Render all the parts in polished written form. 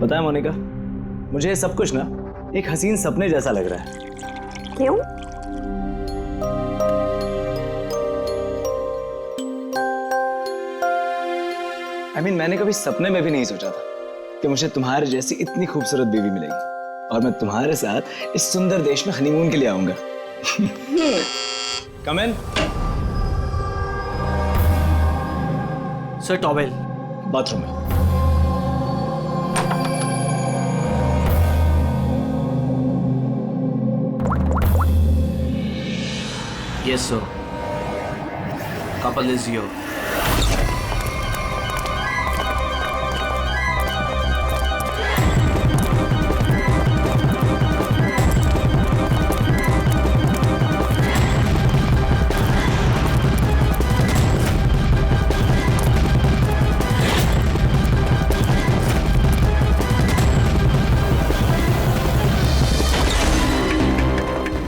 पता है मोनिका, मुझे ये सब कुछ ना एक हसीन सपने जैसा लग रहा है। क्यों? मैंने कभी सपने में भी नहीं सोचा था कि मुझे तुम्हारे जैसी इतनी खूबसूरत बीवी मिलेगी और मैं तुम्हारे साथ इस सुंदर देश में हनीमून के लिए आऊंगा। कम इन। सर टॉवेल बाथरूम में। Yes sir, couple is your.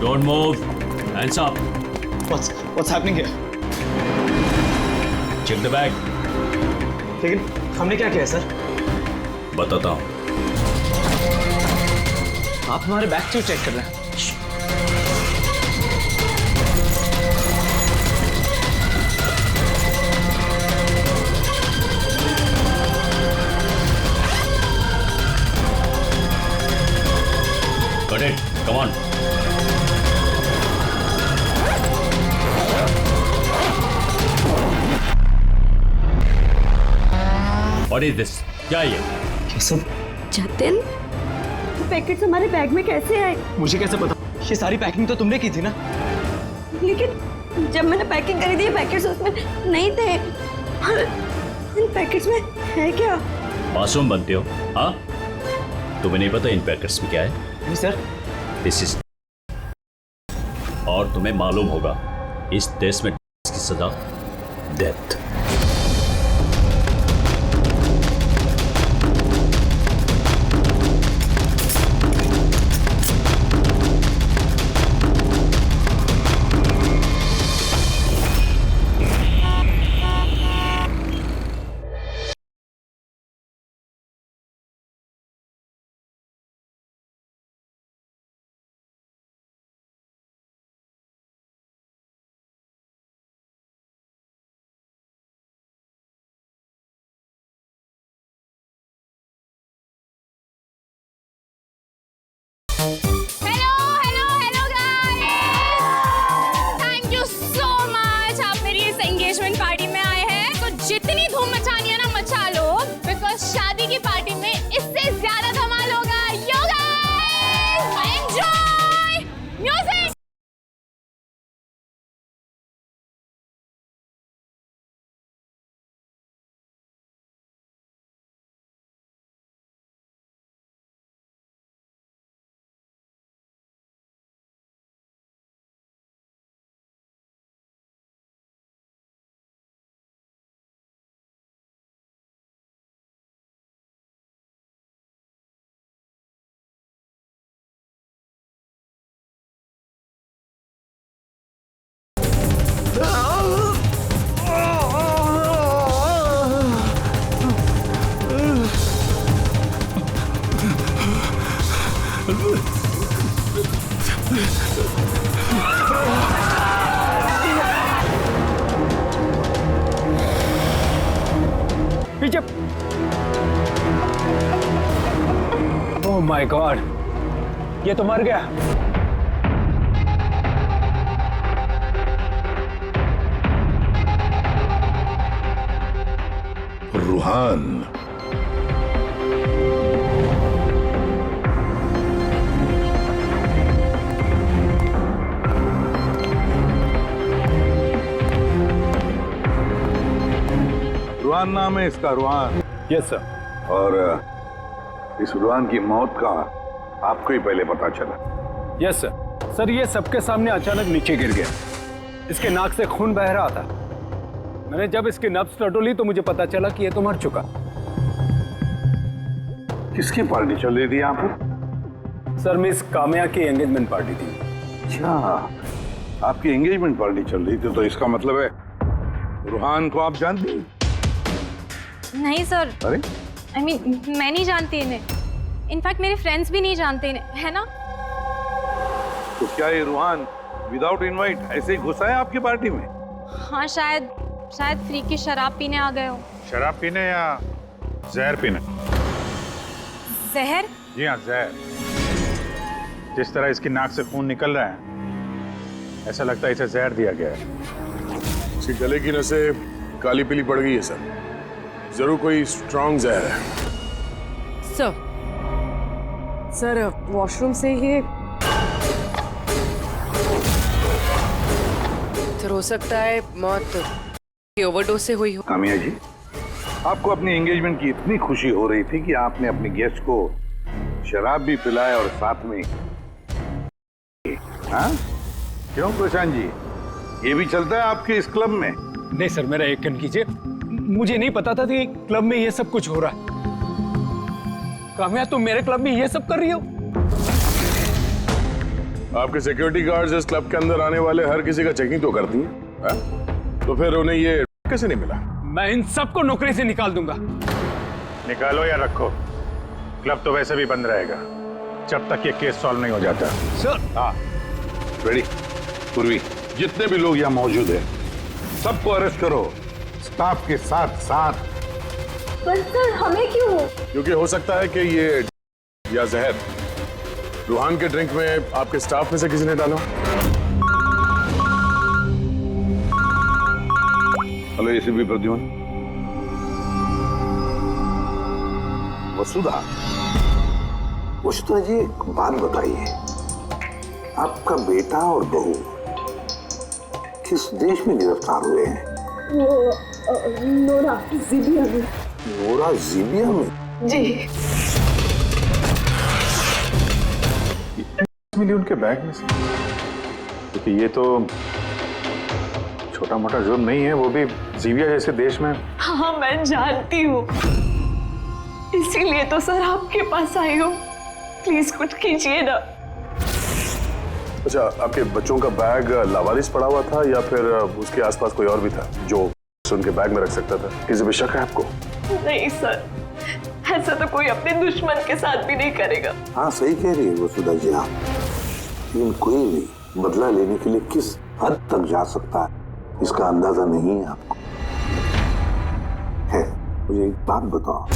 Don't move. Hands up. What's happening here? Check the bag. लेकिन हमने क्या किया सर? बताता हूँ। आप हमारे बैग क्यों चेक कर रहे हैं? Got it. Come on. What is this? क्या ये? ये सब जतिन, पैकेट्स हमारे बैग में कैसे आए? मुझे कैसे पता? ये सारी पैकिंग तो तुमने की थी ना? लेकिन जब मैंने पैकिंग करी थी, पैकेट्स उसमें नहीं थे। इन पैकेट्स में है क्या? मासूम बनते हो, हाँ? तुम्हें नहीं पता इन पैकेट्स में क्या है? नहीं सर। दिस इज, और तुम्हें मालूम होगा इस देश में की सजा death. Hello guys, thank you so much. आप मेरी इस एंगेजमेंट पार्टी में आए हैं तो जितनी धूम मचानी है ना मचा लो, बिकॉज शादी की पार्टी में इससे ज्यादा धमाल होगा। Yo guys, enjoy music. पीछे। ओह माय गॉड, ये तो मर गया। रूहान, रूहान नाम है इसका, रूहान। Yes sir. और इस रूहान की मौत का आपको ही पहले पता चला? Yes sir. सर ये सबके सामने अचानक नीचे गिर गया। इसके नाक से खून बह रहा था। मैंने जब इसकी नब्ज टटोली तो मुझे पता चला कि ये तो मर चुका। किसकी पार्टी चल रही थी यहाँ पर? सर मिस काम्या की एंगेजमेंट पार्टी थी। अच्छा, आपकी एंगेजमेंट पार्टी चल रही थी, तो इसका मतलब है रूहान को आप जानती हैं? नहीं सर। अरे मैं नहीं जानती इन्हें। इनफैक्ट मेरे फ्रेंड्स भी नहीं जानते इन्हें, है ना? तो क्या ये रूहान विदाउट इनवाइट ऐसे ही घुसा है आपकी पार्टी में? हाँ, शायद फ्री की शराब पीने आ गए हो। शराब पीने या जहर पीने? जहर? जी हाँ, जहर। जिस तरह इसकी नाक से खून निकल रहा है, ऐसा लगता है इसे जहर दिया गया है। इसके गले की नसें काली पीली पड़ गई है सर। जरूर कोई स्ट्रॉन्ग जहर है। सर वॉशरूम से ये सर हो सकता है मौत ओवरडोज से हुई हो। कामिया जी, आपको अपनी एंगेजमेंट की इतनी खुशी हो रही थी कि आपने अपने गेस्ट को शराब भी पिलाया और साथ में, हाँ? क्यों प्रशांत जी, ये भी चलता है आपके इस क्लब में? नहीं सर, मेरा यकीन कीजिए, मुझे नहीं पता था कि क्लब में ये सब कुछ हो रहा है। काम्या, तुम मेरे क्लब में ये सब कर रही हो? आपके सिक्योरिटी गार्ड्स इस क्लब के अंदर आने वाले हर किसी का चेकिंग तो करती हैं, तो फिर उन्हें ये कैसे नहीं मिला? मैं इन सबको नौकरी से निकाल दूंगा। निकालो या रखो, क्लब तो वैसे भी बंद रहेगा जब तक ये केस सॉल्व नहीं हो जाता। सर। हाँ, रेडी। पूर्वी, जितने भी लोग यहाँ मौजूद हैं, सबको अरेस्ट करो, स्टाफ के साथ साथ। पर सर हमें क्यों? क्योंकि हो सकता है कि ये या जहर रूहान के ड्रिंक में आपके स्टाफ में से किसी ने डाला। Hello ACP Pradyuman. वसुधा जी, एक बात बताइए, आपका बेटा और बहू किस देश में गिरफ्तार हुए हैं? नोरा जीबिया में। नोरा जीबिया में? जी। मिली उनके बैग में से, क्योंकि ये तो छोटा मोटा जुर्म नहीं है, वो भी जीबिया जैसे देश में। हाँ मैं जानती हूँ, इसीलिए तो सर आपके पास आई हूँ। प्लीज कुछ कीजिए ना। अच्छा, आपके बच्चों का बैग लावारिस पड़ा हुआ था या फिर उसके आसपास कोई और भी था जो उनके बैग में रख सकता था? किसी पे शक है आपको? नहीं सर, ऐसा तो कोई अपने दुश्मन के साथ भी नहीं करेगा। हाँ सही कह रही है वसुधा जी आप, लेकिन कोई भी बदला लेने के लिए किस हद तक जा सकता है इसका अंदाजा नहीं है आपको। है, मुझे एक बात बताओ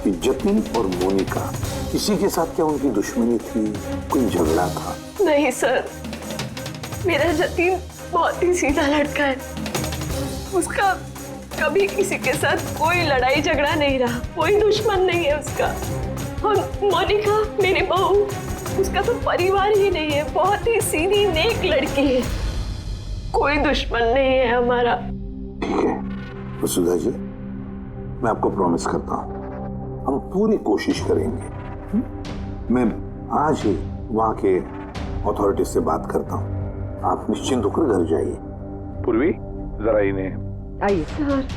कि जतिन और मोनिका, किसी के साथ क्या उनकी दुश्मनी थी, कोई झगड़ा था? नहीं सर, मेरा जतिन बहुत ही सीधा लड़का है। उसका कभी किसी के साथ कोई लड़ाई झगड़ा नहीं रहा, कोई दुश्मन नहीं है उसका। और मोनिका मेरी बहू, उसका तो परिवार ही नहीं है, बहुत ही सीधी नेक लड़की है, कोई दुश्मन नहीं है हमारा। ठीक है वसुधा जी, मैं आपको प्रॉमिस करता हूँ हम पूरी कोशिश करेंगे। मैं आज ही वहाँ के अथॉरिटी से बात करता हूँ, आप निश्चिंत होकर घर जाइए। पूर्वी, जरा इन्हें आइए सर।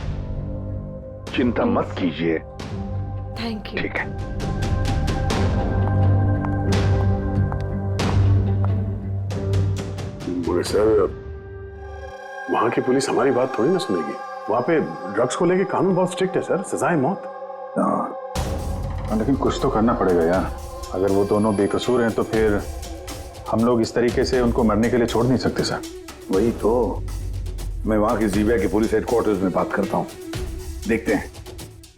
चिंता मत कीजिए। Thank you. ठीक है। बोले सर, वहां की पुलिस हमारी बात थोड़ी ना सुनेगी। वहां पे ड्रग्स को लेके कानून बहुत स्ट्रिक्ट है सर, सजाए मौत। लेकिन कुछ तो करना पड़ेगा यार। अगर वो दोनों बेकसूर हैं तो फिर हम लोग इस तरीके से उनको मरने के लिए छोड़ नहीं सकते सर। वही तो, मैं वहां की जीबिया के पुलिस हेडक्वार्टर्स में बात करता हूँ, देखते हैं।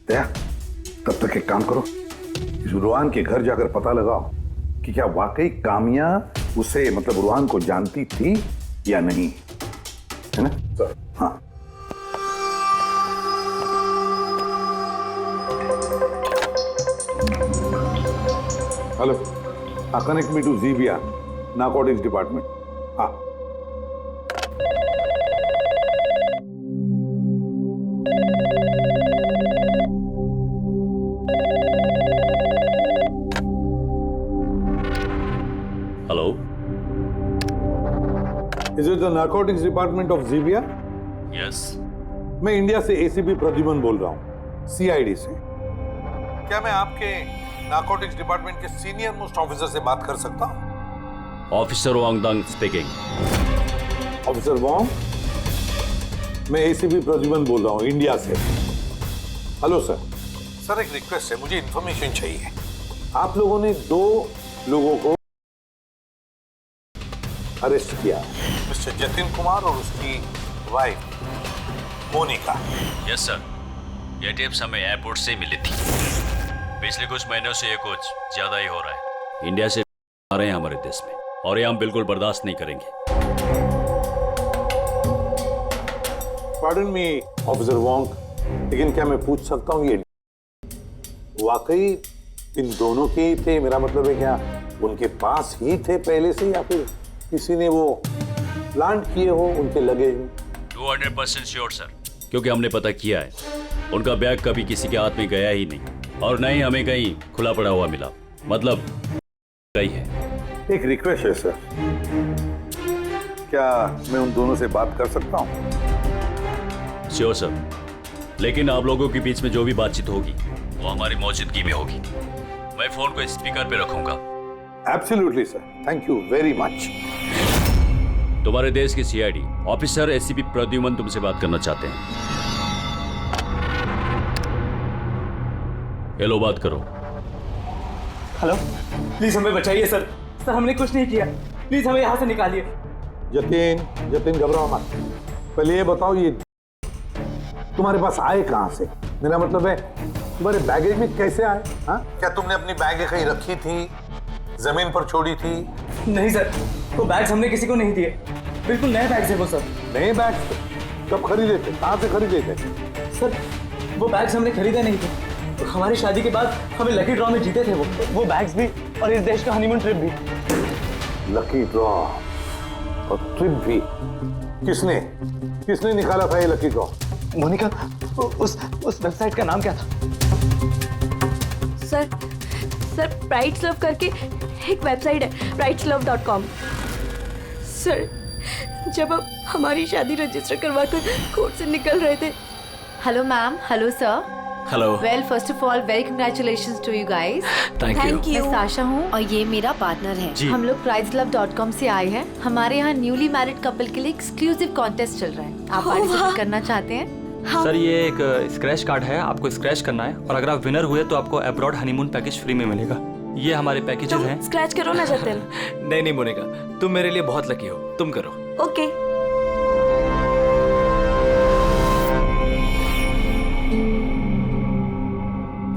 दया, तब तक एक काम करो, इस रूहान के घर जाकर पता लगाओ कि क्या वाकई कामिया उसे, मतलब रूहान को जानती थी या नहीं, है ना सर? हाँ। Hello, connect me to Zibia narcotics department. हाँ। Hello, is it the narcotics department of Zibia? Yes. मैं इंडिया से एसीपी प्रद्युमन बोल रहा हूँ, सीआईडी से। क्या मैं आपके नारकोटिक्स डिपार्टमेंट के सीनियर मोस्ट ऑफिसर से बात कर सकता हूँ? Officer Wangdang speaking. Officer Wong, मैं एसीपी प्रद्युमन बोल रहा हूँ इंडिया से। Hello sir. सर एक रिक्वेस्ट है, मुझे इंफॉर्मेशन चाहिए। आप लोगों ने 2 लोगों को अरेस्ट किया, मिस्टर जतिन कुमार और उसकी वाइफ मोनिका। यस सर, ये टिप्स हमें एयरपोर्ट से मिली थी। पिछले कुछ महीनों से ये कुछ ज्यादा ही हो रहा है। इंडिया से आ रहे हैं हमारे देश में और ये हम बिल्कुल बर्दाश्त नहीं करेंगे। पार्डन मी ऑफिसर वोंग, लेकिन क्या मैं पूछ सकता हूँ ये वाकई इन दोनों के ही थे? मेरा मतलब है क्या उनके पास ही थे पहले से, या फिर किसी ने वो प्लांट किए हो उनके लगेज में? 200% श्योर सर, क्योंकि हमने पता किया है उनका बैग कभी किसी के हाथ में गया ही नहीं और न ही हमें कहीं खुला पड़ा हुआ मिला। मतलब कहीं है। एक रिक्वेस्ट है सर, क्या मैं उन दोनों से बात कर सकता हूँ? श्योर सर, लेकिन आप लोगों के बीच में जो भी बातचीत होगी वो हमारी मौजूदगी में होगी। मैं फोन को स्पीकर पे रखूंगा। Absolutely sir, thank you very much. तुम्हारे देश की सीआईडी ऑफिसर एसीपी प्रद्युमन तुमसे बात करना चाहते हैं। हेलो, बात करो। हेलो, प्लीज हमें बचाइए सर। सर हमने कुछ नहीं किया, प्लीज हमें यहाँ से निकालिए। जतिन घबराओ मत। पहले ये बताओ ये तुम्हारे पास आए कहाँ से? मेरा मतलब है तुम्हारे बैगेज में कैसे आए? हाँ, क्या तुमने अपनी बैग कहीं रखी थी, जमीन पर छोड़ी थी? नहीं सर, वो बैग्स हमने किसी को नहीं दिए, बिल्कुल नए बैग्स है वो सब। नए बैग्स? कब खरीदे थे, कहाँ से खरीदे थे? सर वो बैग्स हमने खरीदे नहीं थे, हमारी शादी के बाद हमें लकी ड्रॉ में जीते थे वो बैग्स भी, और इस देश का हनीमून ट्रिप भी। लकी ड्रॉ और ट्रिप भी? किसने निकाला था ये लकी ड्रॉ? मोनिका, उस वेबसाइट का नाम क्या था? सर ब्राइट्स लव करके एक वेबसाइट है, brightslove.com। सर जब हम हमारी शादी रजिस्टर करवाकर कोर्ट से निकल रहे थे। Hello ma'am. Hello sir. Hello. Well first of all very congratulations to you guys. Thank you. मैं साशा हूँ और ये मेरा पार्टनर है। हम लोग brightslove.com से आए हैं। हमारे यहाँ न्यूली मैरिड कपल के लिए एक्सक्लूसिव कॉन्टेस्ट चल रहा है। आप पार्टिसिपेट करना चाहते हैं? सर ये एक स्क्रैच कार्ड है, आपको स्क्रैच करना है और अगर आप विनर हुए तो आपको अब्रॉड हनीमून पैकेज फ्री में मिलेगा। ये हमारे पैकेजेस हैं। स्क्रैच करो ना जतिन। नहीं मोनिका, तुम मेरे लिए बहुत लकी हो, तुम करो। Okay.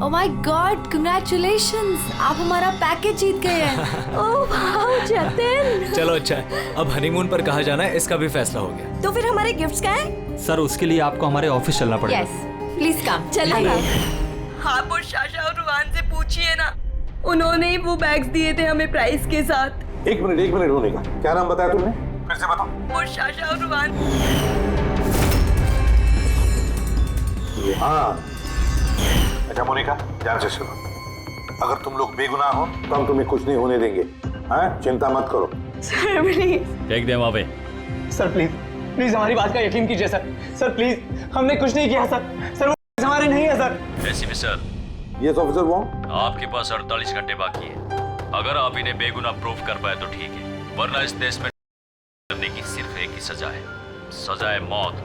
Oh my God, congratulations, आप हमारा पैकेज जीत गए हैं। Oh wow Jatin. चलो अच्छा है, अब हनीमून पर कहाँ जाना है इसका भी फैसला हो गया। तो फिर हमारे गिफ्ट्स क्या है? सर उसके लिए आपको हमारे ऑफिस चलना पड़ेगा। Yes, please come. चलिए। हाँ, वो शाशा और रुहान से पूछिए ना, उन्होंने ही वो बैग्स दिए थे हमें प्राइस के साथ। एक मिनट होने का, क्या नाम बताया तुमने? फिर से बताओ। वो शाशा और रुहान। हाँ अच्छा मोनिका, ध्यान से सुनो, अगर तुम लोग बेगुनाह हो तो हम तुम्हें कुछ नहीं होने देंगे। हाँ, चिंता मत करो। Sir please. Take them away. Sir please हमारी बात का यकीन कीजिए सर प्लीज, हमने कुछ नहीं किया सर वो हमारे नहीं है sir. ACP sir. Yes officer वो आपके पास 48 घंटे बाकी है। अगर आप इन्हें बेगुनाह प्रूफ कर पाए तो ठीक है, वरना इस देश में करने की सिर्फ एक ही सजा है, सजा है मौत।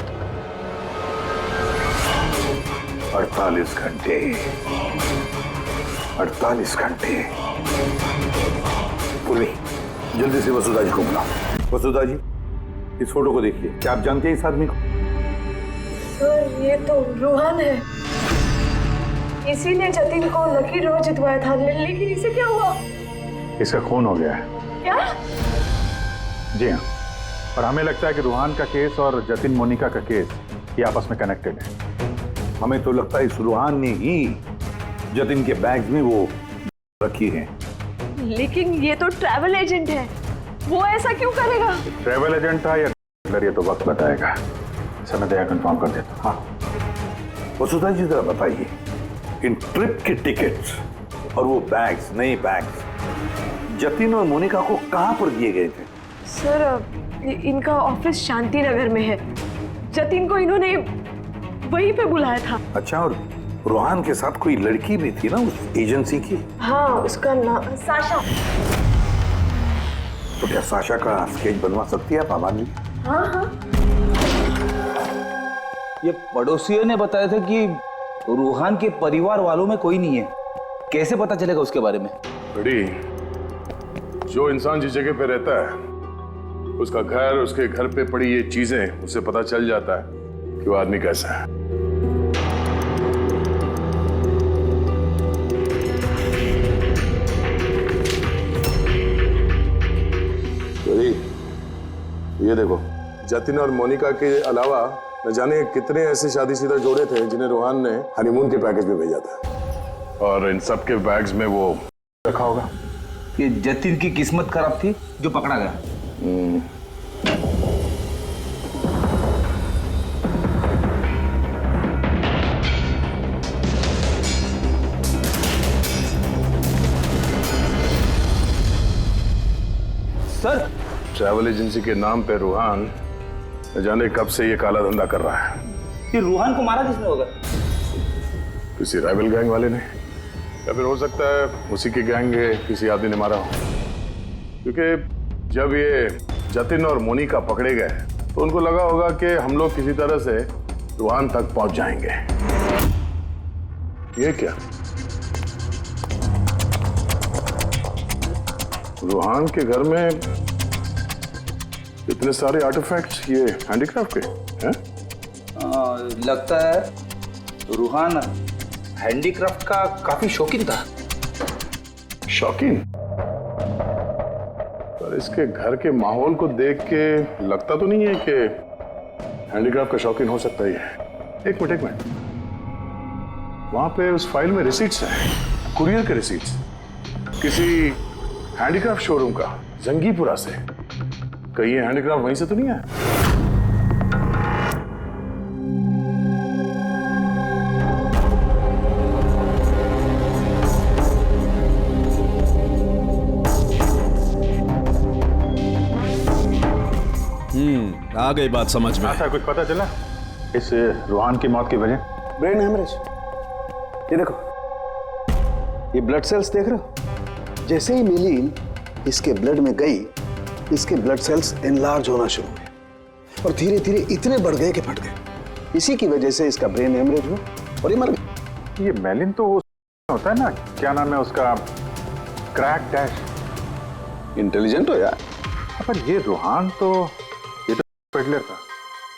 48 घंटे। पूर्वी, जल्दी से वसुधा जी को बुलाओ। वसुधा जी, इस फोटो को देखिए, क्या आप जानते हैं इस आदमी को? सर ये तो रोहन है, इसी ने जतिन को लकी ड्रॉ जितवाया था, लेकिन इसे क्या हुआ? इसका खून हो गया है। क्या? जी हाँ, और हमें लगता है कि रूहान का केस और जतिन मोनिका का केस ये आपस में कनेक्टेड है। हमें तो लगता है इस रूहान ने ही जतिन के बैग्स में वो रखी है। लेकिन ये तो ट्रैवल एजेंट है, वो ऐसा क्यों करेगा? ट्रैवल एजेंट था या ये तो वक्त बताएगा। समय दया कंफर्म कर देता। हाँ वसुधा जी, जरा बताइए, इन ट्रिप के टिकट्स और वो बैग्स, नए बैग्स जतिन और मोनिका को कहां पर दिए गए थे? सर इनका ऑफिस शांति नगर में है, जतिन को इन्होंने वहीं पे बुलाया था। अच्छा, और रूहान के साथ कोई लड़की भी थी ना उस एजेंसी की? हाँ, उसका नाम साशा। तो क्या साशा का स्केच बनवा सकती है आप आवाज? हाँ। ये पड़ोसियों ने बताया था कि रूहान के परिवार वालों में कोई नहीं है, कैसे पता चलेगा उसके बारे में? बड़ी, जो इंसान जिस जगह पे रहता है उसका घर, उसके घर पे पड़ी ये चीजें, उससे पता चल जाता है कि वो आदमी कैसा है। बड़ी, ये देखो, जतिन और मोनिका के अलावा न जाने कितने ऐसे शादीशुदा जोड़े थे जिन्हें रूहान ने हनीमून के पैकेज में भेजा था, और इन सब के बैग्स में वो रखा होगा। ये जतिन की किस्मत खराब थी जो पकड़ा गया। सर, ट्रैवल एजेंसी के नाम पे रूहान न जाने कब से ये काला धंधा कर रहा है। ये रूहान को मारा किसने होगा? किसी राइवल गैंग वाले ने, या फिर हो सकता है उसी की गैंग के किसी आदमी ने मारा हो। क्योंकि जब ये जतिन और मोनिका पकड़े गए तो उनको लगा होगा कि हम लोग किसी तरह से रूहान तक पहुंच जाएंगे। ये क्या? रूहान के घर में इतने सारे आर्टिफैक्ट्स, ये हैंडीक्राफ्ट के हैं? लगता है रूहान हैंडीक्राफ्ट का काफी शौकीन था। शौकीन? पर इसके घर के माहौल को देख के लगता तो नहीं है कि हैंडीक्राफ्ट का शौकीन हो सकता ही है। एक मिनट, वहां पे उस फाइल में रिसीट्स हैं, कुरियर के रिसीट्स, किसी हैंडीक्राफ्ट शोरूम का, जंगीपुरा से। कहीं ये हैंडीक्राफ्ट वहीं से तो नहीं है? आ गई बात समझ में। ऐसा कुछ पता चला इस रूहान की मौत की वजह? Brain haemorrhage. ये देखो, ये ब्लड सेल्स देख रहे हो? जैसे ही मिलीन इसके ब्लड में गई, इसके ब्लड सेल्स एनलार्ज होना शुरू हुए और धीरे धीरे इतने बढ़ गए कि फट गए। इसी की वजह से इसका ब्रेन हेमरेज हुआ और ये मर गया। ये मेलिन तो होता है ना, क्या नाम है उसका, क्रैक डैश। इंटेलिजेंट हो यार। पर ये रूहान तो, ये तो पेडलर था,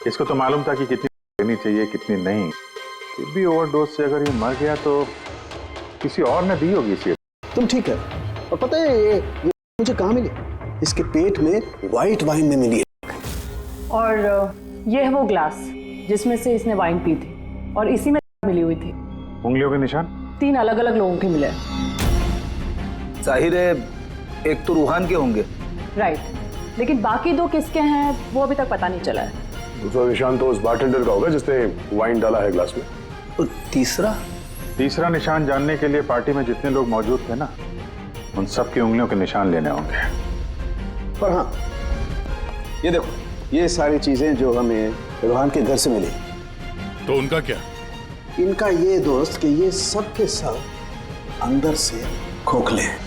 इसको तो मालूम था कि कितनी लेनी चाहिए कितनी नहीं। फिर भी ओवरडोज से अगर ये मर गया तो किसी और ने दी होगी इसे। तुम ठीक है। और पता है ये मुझे कहाँ मिली? इसके पेट में व्हाइट वाइन में मिली है। और ये है वो ग्लास जिसमें से इसने वाइन पी थी और इसी में मिली हुई थी। उंगलियों के निशान 3 अलग अलग लोगों के मिले। जाहिर है एक तो रूहान के होंगे। राइट, लेकिन बाकी 2 किसके हैं वो अभी तक पता नहीं चला है। दूसरा निशान तो उस बारटेंडर का होगा जिसने वाइन डाला है ग्लास में। और तीसरा निशान जानने के लिए पार्टी में जितने लोग मौजूद थे ना, उन सब की उंगलियों के निशान लेने होंगे। पर हाँ, ये देखो, ये सारी चीजें जो हमें रूहान के घर से मिली, तो उनका क्या? इनका ये दोस्त कि ये सब के सब अंदर से खोखले हैं।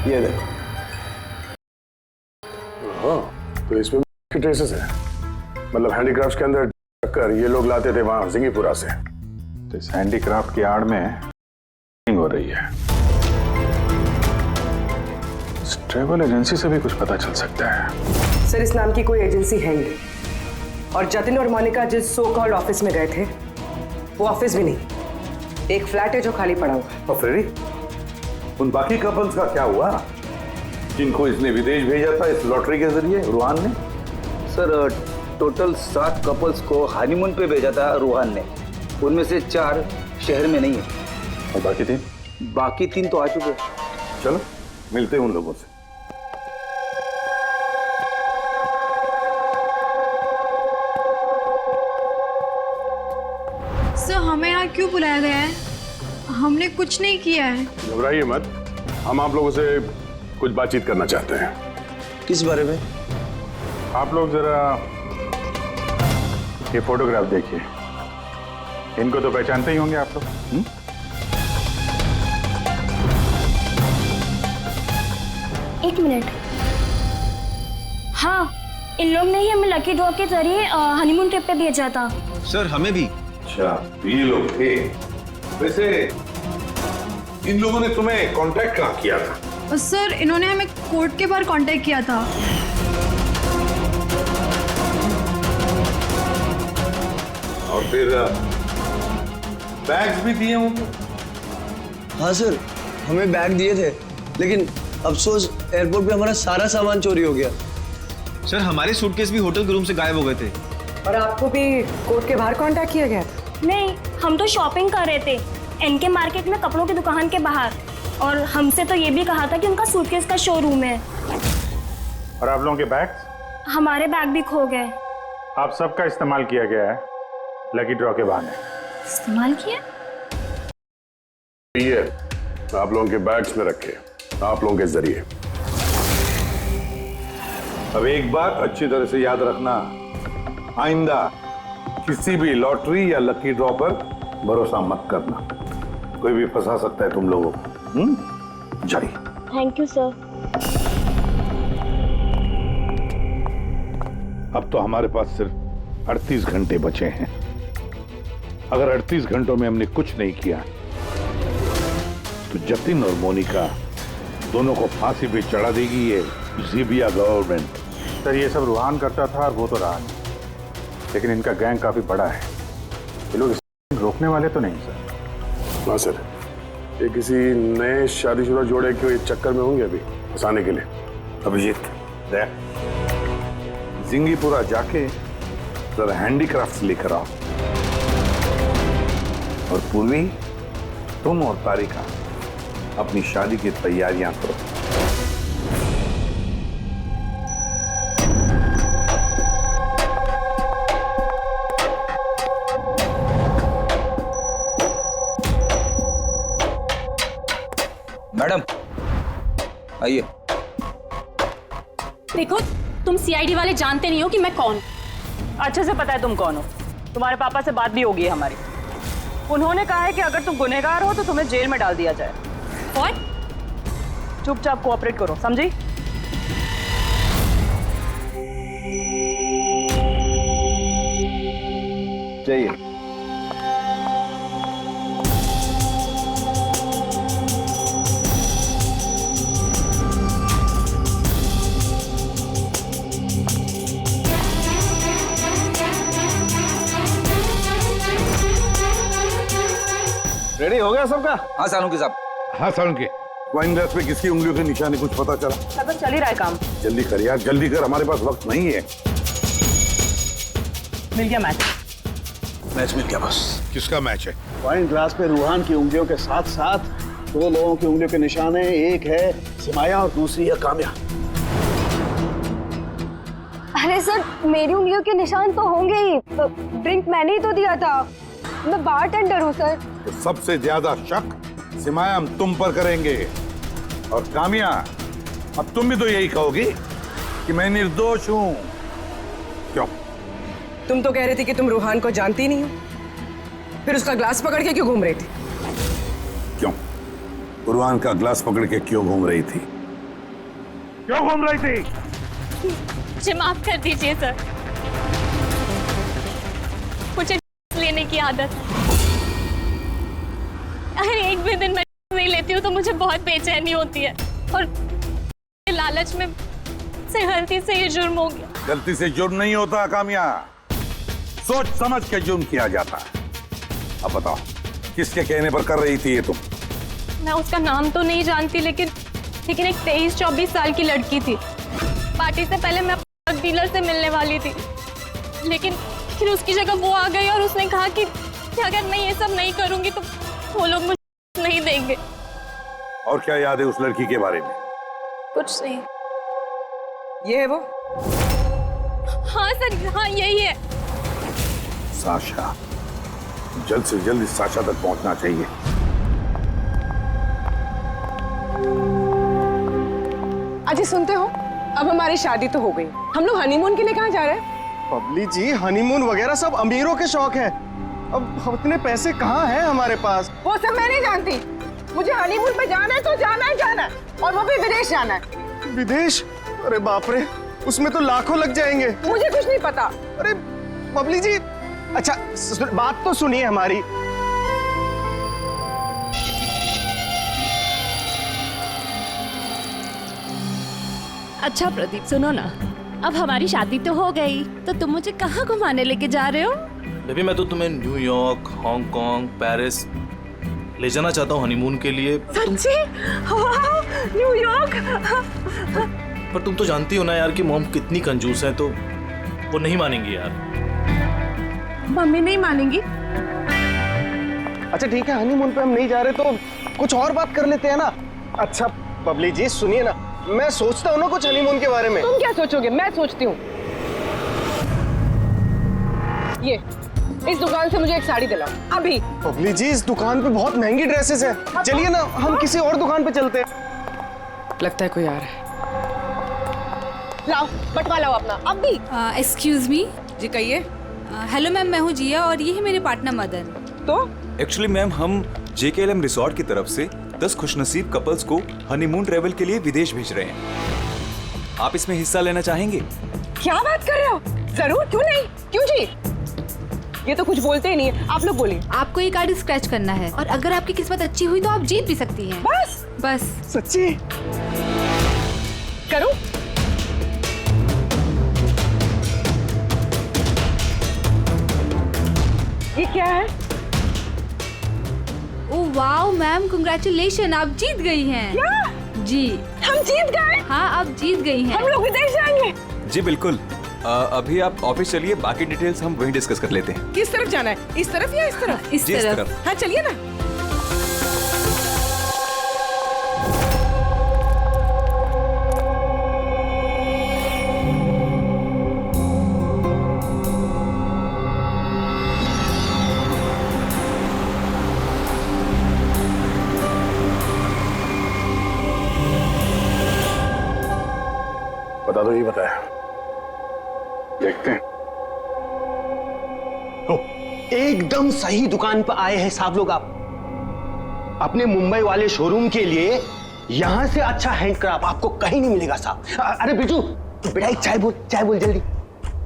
ये देखो। हाँ, तो इसमें ट्रेसेस है। मतलब हैंडीक्राफ्ट के अंदर टक्कर ये लोग लाते थे वहां जिंगीपुरा से। तो इस हैंडीक्राफ्ट की आड़ में हो रही है। इस ट्रैवल एजेंसी से भी कुछ पता चल सकता है। सर, इस नाम की कोई एजेंसी है ही, और जतिन और मोनिका जिस सो कॉल्ड ऑफिस में गए थे वो ऑफिस भी नहीं, एक फ्लैट है जो खाली पड़ा हुआ है। और फ्रेडी, उन बाकी कपल्स का क्या हुआ जिनको इसने विदेश भेजा था इस लॉटरी के जरिए रूहान ने? सर, टोटल 7 कपल्स को हनीमून पे भेजा था रूहान ने। उनमें से 4 शहर में नहीं है। और बाकी 3? बाकी 3 तो आ चुके हैं। चलो मिलते हैं उन लोगों से। सर, हमें यहाँ क्यों बुलाया गया है? हमने कुछ नहीं किया है। घबराइए मत, हम आप लोगों से कुछ बातचीत करना चाहते हैं। किस बारे में? आप लोग जरा ये फोटोग्राफ देखिए। इनको तो पहचानते ही होंगे आप लोग। एक मिनट। हाँ, इन लोग ने ही हमें लकी ड्रॉ के जरिए हनीमून ट्रिप पे भेजा था। सर हमें भी। अच्छा, ये लोग थे। वैसे इन लोगों ने तुम्हें कांटेक्ट कहाँ किया था? सर इन्होंने हमें कोर्ट के बाहर कांटेक्ट किया था। और फिर बैग्स भी दिए उनको? हाँ सर, हमें बैग दिए थे, लेकिन अफसोस एयरपोर्ट पे हमारा सारा सामान चोरी हो गया। सर हमारे सूटकेस भी होटल के रूम से गायब हो गए थे। और आपको भी कोर्ट के बाहर कांटेक्ट किया गया था? नहीं, हम तो शॉपिंग कर रहे थे एनके मार्केट में कपड़ों की दुकान के बाहर, और हमसे तो ये भी कहा था कि उनका सूटकेस का शोरूम है। और आप लोगों के बैग्स? हमारे बैग भी खो गए। आप सबका इस्तेमाल किया गया है लकी ड्रॉ के बहाने। इस्तेमाल किया? ये आप लोगों के बैग्स में रखे, आप लोगों के जरिए। अब एक बात अच्छी तरह से याद रखना, आइंदा किसी भी लॉटरी या लकी ड्रॉ पर भरोसा मत करना, कोई भी फंसा सकता है तुम लोगों को। जाइए। Thank you sir. अब तो हमारे पास सिर्फ 38 घंटे बचे हैं। अगर 38 घंटों में हमने कुछ नहीं किया तो जतिन और मोनिका दोनों को फांसी पे चढ़ा देगी ये ज़ीबिया गवर्नमेंट। सर ये सब रूहान करता था और वो तो रहा, लेकिन इनका गैंग काफी बड़ा है। ये लोग इसे रोकने वाले तो नहीं सर। हाँ सर, ये किसी नए शादीशुदा जोड़े के चक्कर में होंगे अभी फंसाने के लिए। अभिजीत जिंगीपुरा जाके जरा हैंडीक्राफ्ट लेकर आओ, और पूर्वी तुम और तारिका अपनी शादी की तैयारियां करो। मैडम आइए। देखो, तुम सीआईडी वाले जानते नहीं हो कि मैं कौन। अच्छे से पता है तुम कौन हो। तुम्हारे पापा से बात भी होगी है हमारी। उन्होंने कहा है कि अगर तुम गुनहगार हो तो तुम्हें जेल में डाल दिया जाए। What? चुपचाप कोऑपरेट करो, समझी? जाइए। रेडी हो गया सबका? हाँ सालुंकी साहब। हाँ सालुंकी, वाइन ग्लास पे किसकी उंगलियों के निशाने कुछ पता चला? लगभग चल ही रहा है काम। जल्दी कर यार, जल्दी कर, हमारे पास वक्त नहीं है। मिल गया मैच। मैच मिल गया बस। किसका मैच है? वाइन ग्लास पे रूहान की उंगलियों के साथ साथ दो लोगों की उंगलियों के निशान है। एक है सिमाया और दूसरी है काम्या। अरे सर, मेरी उंगलियों के निशान तो होंगे ही। ड्रिंक मैंने ही तो दिया था, मैं बारटेंडर हूँ सर। तो सबसे ज्यादा शक सिमाया हम तुम पर करेंगे, और कामिया अब तुम भी तो यही कहोगी कि मैं निर्दोष हूं। क्यों? तुम तो कह रहे थे कि तुम रूहान को जानती नहीं हो, फिर उसका ग्लास पकड़ के क्यों घूम रही थी? क्यों? रूहान का ग्लास पकड़ के क्यों घूम रही थी? क्यों घूम रही थी? मुझे माफ कर दीजिए सर, मुझे लेने की आदत है। अगर एक भी दिन मैं नहीं लेती हूँ तो मुझे बहुत बेचैनी होती है, और लालच में से गलती से ये जुर्म हो गया। गलती से जुर्म नहीं होता कामिया, सोच समझ के जुर्म किया जाता है। अब बताओ, किसके कहने पर कर रही थी ये तुम? मैं उसका नाम तो नहीं जानती, लेकिन एक 23-24 साल की लड़की थी। पार्टी से पहले मैं ड्रग डीलर से मिलने वाली थी, लेकिन फिर उसकी जगह वो आ गई और उसने कहा कि अगर मैं ये सब नहीं करूंगी तो वो लोग मुझे नहीं देंगे। और क्या याद है उस लड़की के बारे में? कुछ नहीं। ये है वो? हाँ सर, हाँ यही है। साशा, जल्द से जल्द इस साशा तक पहुंचना चाहिए। अजी सुनते हो, अब हमारी शादी तो हो गई, हम लोग हनीमून के लिए कहाँ जा रहे हैं? बबली जी, हनीमून वगैरह सब अमीरों के शौक है। अब इतने पैसे कहाँ हैं हमारे पास? वो सब मैं नहीं जानती, मुझे हनीमून पे जाना है तो जाना है, और वो भी विदेश जाना है। विदेश? अरे बाप रे, उसमें तो लाखों लग जाएंगे। मुझे कुछ नहीं पता। अरे बबली जी, अच्छा बात तो सुनिए हमारी। अच्छा प्रदीप, सुनो ना, अब हमारी शादी तो हो गई, तो तुम मुझे कहाँ घुमाने लेके जा रहे हो? बेबी मैं तो तुम्हें न्यूयॉर्क, हांगकांग, पेरिस ले जाना चाहता हूँ हनीमून के लिए। सच्ची? वाह, न्यूयॉर्क! पर तुम तो जानती हो ना यार कि मॉम कितनी कंजूस है, तो वो नहीं मानेंगी यार। मम्मी नहीं मानेंगी? अच्छा ठीक है, हनीमून पे हम नहीं जा रहे तो कुछ और बात कर लेते हैं ना। अच्छा बबली जी सुनिए ना, मैं सोचता हूँ ना कुछ हनीमून के बारे में। तुम क्या सोचोगे, मैं सोचती हूँ। ये इस दुकान से मुझे एक साड़ी दिलाओ अभी। बबली जी इस दुकान पे बहुत महंगी ड्रेसेस है, चलिए ना हम किसी और दुकान पे चलते हैं। लगता है कोई आ रहा है। लाओ बटवा लाओ अपना अभी। Excuse me. जी कहिए। हेलो मैम, मैं हूँ जिया और ये है मेरे पार्टनर मदन। तो एक्चुअली मैम हम JKLM रिसोर्ट की तरफ से 10 खुशनसीब कपल्स को हनीमून ट्रेवल के लिए विदेश भेज रहे हैं। आप इसमें हिस्सा लेना चाहेंगे? क्या बात कर रहे हो? जरूर, क्यों नहीं, क्यों जी। ये तो कुछ बोलते ही नहीं है, आप लोग बोलिए। आपको ये कार्ड स्क्रैच करना है और अगर आपकी किस्मत अच्छी हुई तो आप जीत भी सकती हैं। बस सच्ची? करूं? ये क्या है? ओह वाओ मैम, कांग्रेचुलेशन, आप जीत गई हैं। क्या? जी हम जीत गए? हाँ, आप जीत गई हैं। हम लोग विदेश जाएंगे? जी बिल्कुल। अभी आप ऑफिस चलिए, बाकी डिटेल्स हम वहीं डिस्कस कर लेते हैं। किस तरफ जाना है, इस तरफ या इस तरफ? इस तरफ। हाँ चलिए ना। बता दो, ये बताया। देखते हैं। एकदम सही दुकान पर आए हैं साहब लोग। आप अपने मुंबई वाले शोरूम के लिए यहां से अच्छा हैंडक्राफ्ट आपको कहीं नहीं मिलेगा साहब। अरे बिजू बेटा एक चाय बोल जल्दी।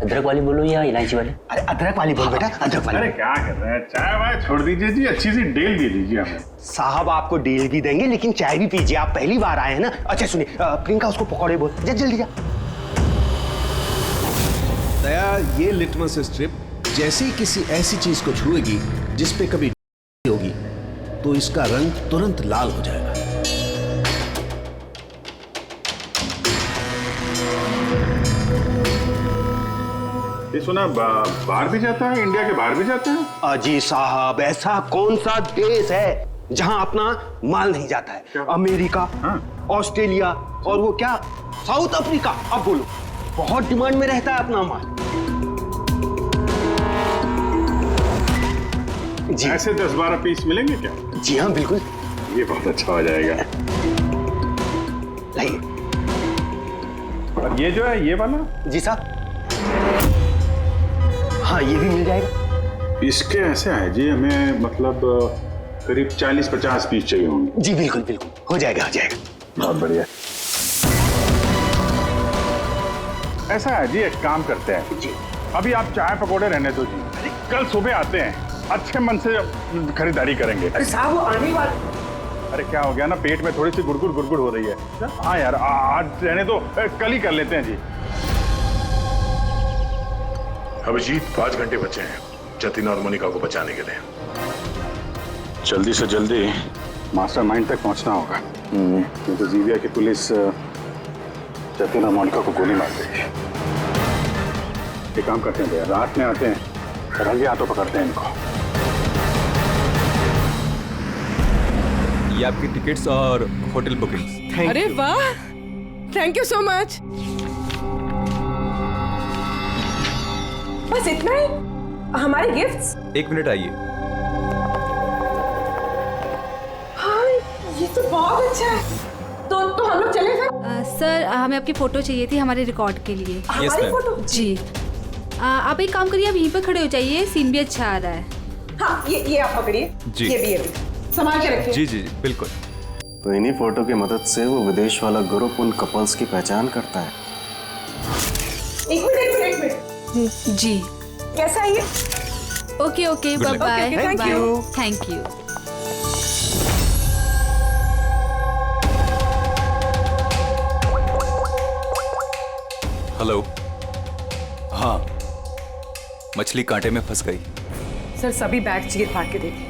अदरक वाली बोलो या इलायची वाली? अरे अदरक वाली बोल बेटा, अदरक वाली। अरे क्या कर रहे हैं, चाय वाय छोड़ दीजिए जी, अच्छी सी डील दे दीजिए हमें। साहब आपको डील भी देंगे लेकिन चाय भी पीजिए, आप पहली बार आए हैं ना। अच्छा सुनिए, प्रियंका उसको पकौड़े बोल, जल्दी जा। दया, ये लिटमस स्ट्रिप जैसे ही किसी ऐसी चीज को छुएगी जिस पे कभी होगी तो इसका रंग तुरंत लाल हो जाएगा। ये सुना बाहर भी जाता है, इंडिया के बाहर भी जाता है? जी साहब, ऐसा कौन सा देश है जहां अपना माल नहीं जाता है? क्या? अमेरिका, ऑस्ट्रेलिया और वो क्या साउथ अफ्रीका। अब बोलो, बहुत डिमांड में रहता है अपना माल। जी ऐसे 10-12 पीस मिलेंगे क्या? जी हाँ बिल्कुल। ये बहुत अच्छा हो जाएगा। लाइए। और ये जो है ये वाला? जी साहब। हाँ ये भी मिल जाएगा। इसके ऐसे है जी, हमें मतलब करीब 40-50 पीस चाहिए होंगे। जी बिल्कुल बिल्कुल, हो जाएगा हो जाएगा। बहुत बढ़िया। ऐसा है जी, एक काम करते हैं जी, अभी आप चाय पकौड़े रहने दो जी, कल सुबह आते हैं, अच्छे मन से खरीदारी करेंगे। अरे साहब वो आने वाले। अरे क्या हो गया ना, पेट में थोड़ी सी गुड़गुड़ हो रही है। हाँ यार आज रहने दो, कल ही कर लेते हैं जी। अभिजीत 5 घंटे बचे हैं जतिन और मोनिका को बचाने के लिए। जल्दी से जल्दी मास्टरमाइंड तक पहुंचना होगा, क्योंकि जीविया की पुलिस जतिन और मोनिका को गोली मार देगी। एक काम करते हैं, रात में आते हैं, रंगे हाथों पकड़ते हैं इनको। ये आपकी टिकट्स और होटल बुकिंग्स। अरे वाह, थैंक यू सो मच। बस इतना ही? हमारे गिफ्ट्स? 1 मिनट आइए। हाँ ये तो बहुत अच्छा है। तो हम लोग चले फिर? सर हमें आपकी फोटो चाहिए थी हमारे रिकॉर्ड के लिए। हमारी फोटो? जी। आप एक काम करिए, आप यहीं पर खड़े हो जाइए, सीन भी अच्छा आ रहा है। हाँ ये आप पकड़िए। जी। ये भी संभाल के रखिए। जी जी बिल्कुल। तो इन्हीं फोटो की मदद से वो विदेश वाला ग्रुप उन कपल्स की पहचान करता है। एक मिनट। जी कैसा है ये? Okay okay Good bye luck. Bye Okay, thank you. Thank you. Hello. हाँ, मछली कांटे में फंस गई। सर सभी बैग चीर फाड़ के देखिए,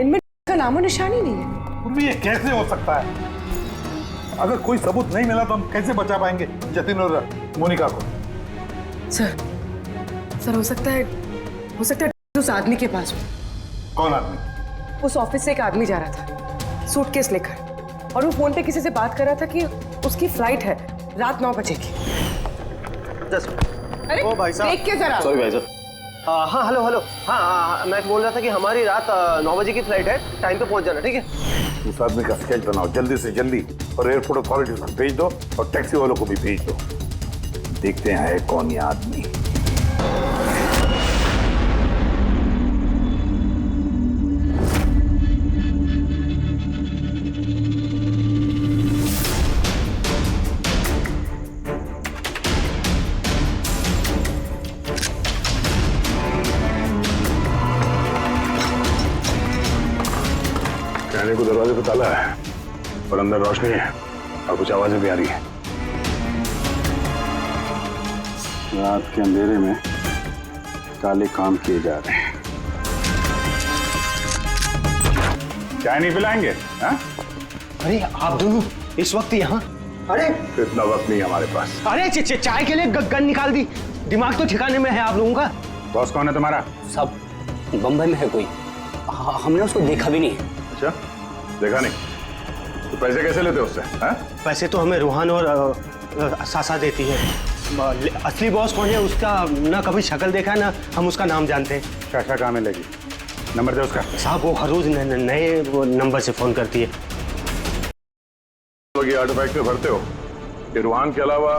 इनमें का नामो निशान ही नहीं है। पूर्वी ये कैसे हो सकता है? अगर कोई सबूत नहीं मिला तो हम कैसे बचा पाएंगे जतिन और मोनिका को? सर हो सकता है उस आदमी के पास। कौन आदमी? उस ऑफिस से एक आदमी जा रहा था सूटकेस लेकर, और वो फोन पे किसी से बात कर रहा था कि उसकी फ्लाइट है रात 9 बजे की। अरे ओ भाई साहब, देख के जरा। सॉरी भाई साहब। हाँ हेलो हेलो। हाँ, मैं बोल रहा था कि हमारी रात 9 बजे की फ्लाइट है, टाइम पे पहुंच जाना, ठीक है? उस आदमी का स्केच बनाओ जल्दी से जल्दी, और एयरपोर्ट अथॉरिटीज को भेज दो और टैक्सी वालों को भी भेज दो। देखते हैं है कौन ये आदमी। कहने को दरवाजे पे ताला है और अंदर रोशनी है और कुछ आवाजें भी आ रही है। रात के अंधेरे में काले काम किए जा रहे हैं। चाय नहीं पिलाएंगे? हाँ? अरे आप दोनों इस वक्त यहाँ? अरे इतना वक्त नहीं है हमारे पास। अरे चाय के लिए गन निकाल दी। दिमाग तो ठिकाने में है आप लोगों का। बॉस कौन है तुम्हारा? सब बम्बई में है कोई, हमने उसको देखा भी नहीं। अच्छा, देखा नहीं तो पैसे कैसे लेते हो उससे? हाँ? पैसे तो हमें रूहान और सासा देती है। असली बॉस कौन है उसका ना कभी शक्ल देखा है ना हम उसका नाम जानते हैं। क्या क्या काम है लगी? नंबर दे उसका। साहब वो हर रोज नए नंबर से फोन करती है। ये आर्टिफैक्ट में भरते हो, ये रूहान के अलावा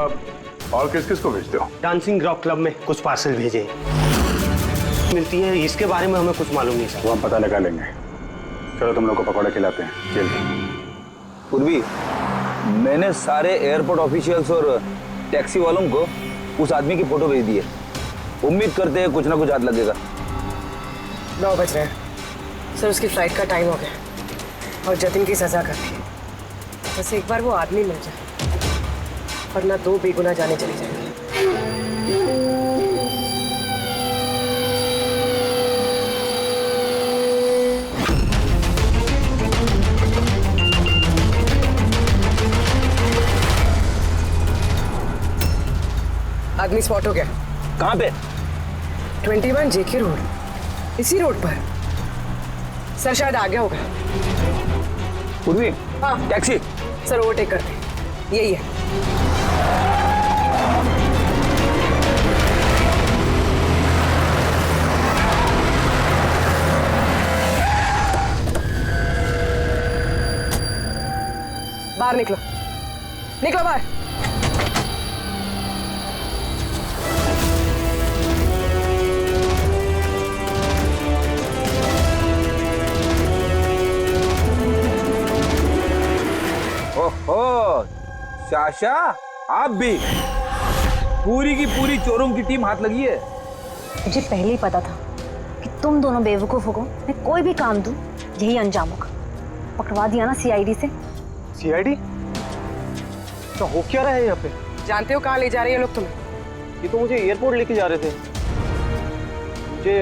और किस किस को भेजते हो? डांसिंग रॉक क्लब में कुछ पार्सल भेजे मिलती है, इसके बारे में हमें कुछ मालूम नहीं सर। वो हम पता लगा लेंगे। चलो तुम लोग को पकौड़े खिलाते हैं जल्दी। पूर्वी, मैंने सारे एयरपोर्ट ऑफिशियल्स और टैक्सी वालों को उस आदमी की फोटो भेज दी है। उम्मीद करते हैं कुछ ना कुछ हाथ लगेगा। 9 बज रहे हैं सर, उसकी फ्लाइट का टाइम हो गया और जतिन की सजा कर दी। बस एक बार वो आदमी मिल जाए, वरना 2 बेगुनाह जाने चली जाएंगी। आदमी स्पॉट हो गया। कहाँ पे? 21 जेके रोड, इसी रोड पर। सर शायद आ गया होगा। पूर्वी, हाँ टैक्सी। सर ओवरटेक करते, यही है। बाहर निकलो, निकलो बाहर। ओहो, शाशा, आप भी? पूरी की पूरी चोरों की टीम हाथ लगी है। मुझे पहले ही पता था कि तुम दोनों बेवकूफों को मैं कोई भी काम दूं यही अंजाम होगा। पकड़वा दिया ना सीआईडी से। सीआईडी? तो हो क्या रहा है यहाँ पे? जानते हो कहाँ ले जा रहे हैं लोग तुम्हें? ये तो मुझे एयरपोर्ट लेके जा रहे थे। मुझे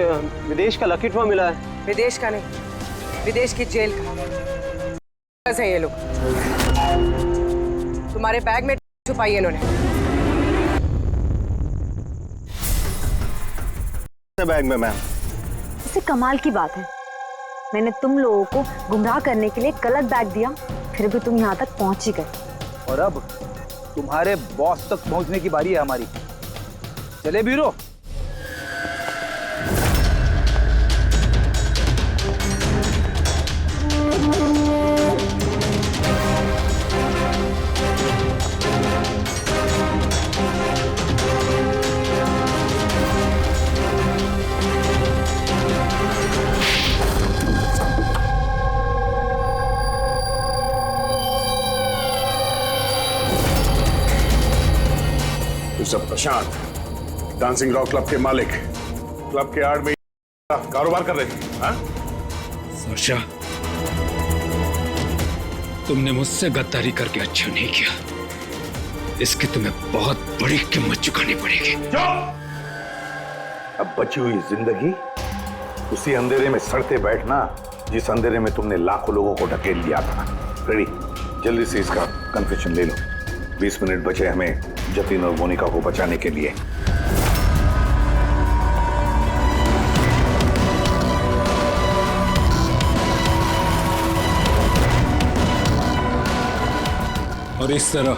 विदेश का लकी ड्रॉ मिला है। विदेश का नहीं, विदेश की जेल का है ये लोग। तुम्हारे बैग में छुपाई है इन्होंने। बैग में मैम। इससे कमाल की बात है, मैंने तुम लोगों को गुमराह करने के लिए गलत बैग दिया, फिर भी तुम यहाँ तक पहुंच ही गए। और अब तुम्हारे बॉस तक पहुंचने की बारी है हमारी। चले बीरो। मिस्टर प्रशांत, डांसिंग रॉक क्लब के मालिक, क्लब के आड़ में कारोबार कर रहे हैं, हाँ? सर्षा, तुमने मुझसे गद्दारी करके अच्छा नहीं किया। इसकी तुम्हें बहुत बड़ी कीमत चुकानी पड़ेगी। अब बची हुई जिंदगी उसी अंधेरे में सड़ते बैठना जिस अंधेरे में तुमने लाखों लोगों को ढकेल लिया था। रेडी, जल्दी से इसका कन्फेशन ले लो। 20 मिनट बचे हमें जतिन और मोनिका को बचाने के लिए। और इस तरह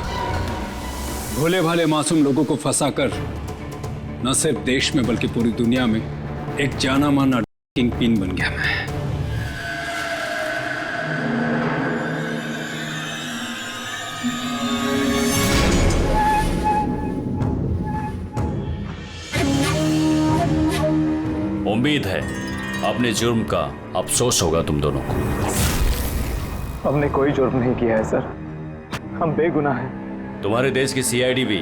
भोले भाले मासूम लोगों को फंसाकर न सिर्फ देश में बल्कि पूरी दुनिया में एक जाना माना किंग पिन बन गया मैं। उम्मीद है अपने जुर्म का अफसोस होगा तुम दोनों को। हमने कोई जुर्म नहीं किया है सर, हम बेगुनाह हैं। तुम्हारे देश की सीआईडी भी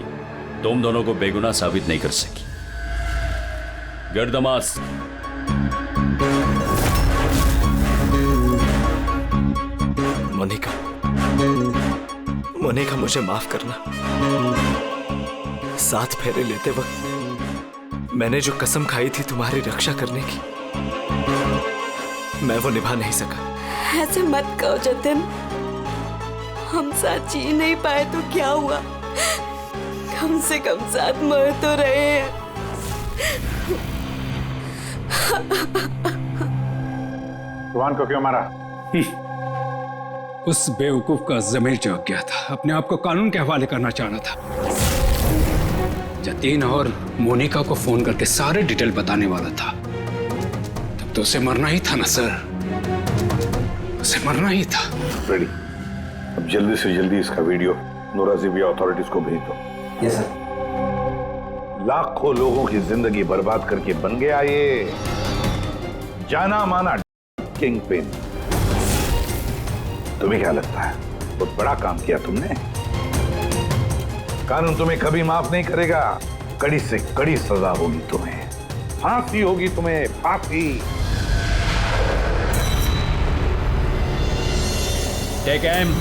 तुम दोनों को बेगुनाह साबित नहीं कर सकी। Get the mask. Monika, Monika मुझे माफ करना। 7 फेरे लेते वक्त मैंने जो कसम खाई थी तुम्हारी रक्षा करने की, मैं वो निभा नहीं सका। ऐसे मत कहो जतिन, हम साथ जी नहीं पाए तो क्या हुआ, कम से कम साथ मर तो रहे हैं। रुआन को क्यों मारा? उस बेवकूफ का ज़मीर जाग गया था, अपने आप को कानून के हवाले करना चाह रहा था। जतीन और मोनिका को फोन करके सारे डिटेल बताने वाला था। तब तो उसे मरना ही था ना सर, उसे मरना ही था। रेडी, अब जल्दी से जल्दी इसका वीडियो नोराजीबिया अथॉरिटीज को भेज दो। Yes sir. लाखों लोगों की जिंदगी बर्बाद करके बन गया ये जाना माना किंग पिन। तुम्हें क्या लगता है बहुत बड़ा काम किया तुमने? कानून तुम्हें कभी माफ नहीं करेगा। कड़ी से कड़ी सजा होगी तुम्हें, फांसी होगी तुम्हें, फांसी। Take M.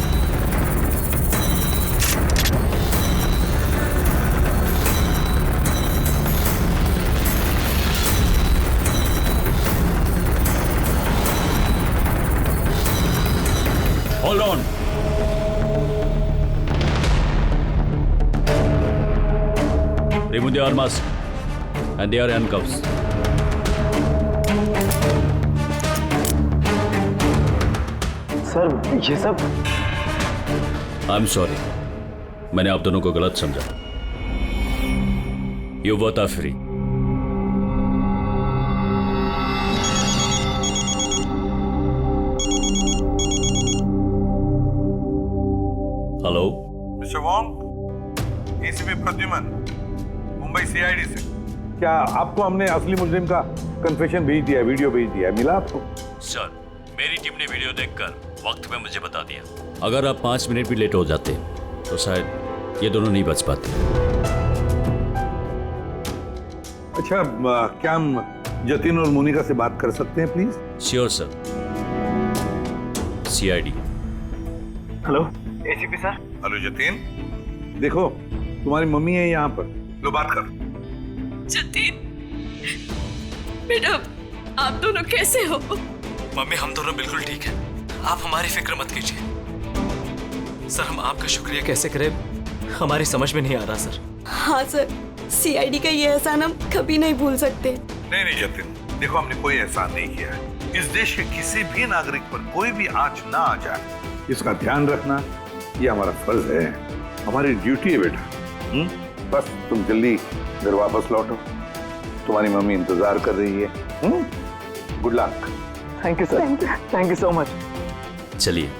Hold on. Remove the arms and their handcuffs. Sir ये सब I'm sorry. मैंने आप दोनों को गलत समझा। You both are free. Hello mister Wong, ACP Pradyuman, Mumbai CID से। क्या आपको हमने असली मुजरिम का कन्फेशन भेज दिया, वीडियो भेज दिया, मिला आपको? सर, मेरी टीम ने वीडियो देखकर वक्त में मुझे बता दिया। अगर आप 5 मिनट भी लेट हो जाते तो शायद ये दोनों नहीं बच पाते। अच्छा, क्या हम जतिन और मोनिका से बात कर सकते हैं please? Sure sir. CID. Hello ACP sir. Hello Jatin, देखो तुम्हारी मम्मी है यहाँ पर, लो बात कर। जतिन बेटा, आप दोनों कैसे हो? मम्मी हम दोनों बिल्कुल ठीक हैं, आप हमारी फिक्र मत कीजिए। सर हम आपका शुक्रिया कैसे करें हमारी समझ में नहीं आ रहा सर। हाँ सर, सीआईडी का ये एहसान हम कभी नहीं भूल सकते। नहीं जतिन, देखो हमने कोई एहसान नहीं किया है। इस देश के किसी भी नागरिक पर कोई भी आंच ना आ जाए, इसका ध्यान रखना ये हमारा फर्ज है, हमारी ड्यूटी है बेटा। बस तुम जल्दी घर वापस लौटो, तुम्हारी मम्मी इंतजार कर रही है। Good luck. Thank you sir, thank you so much. चलिए।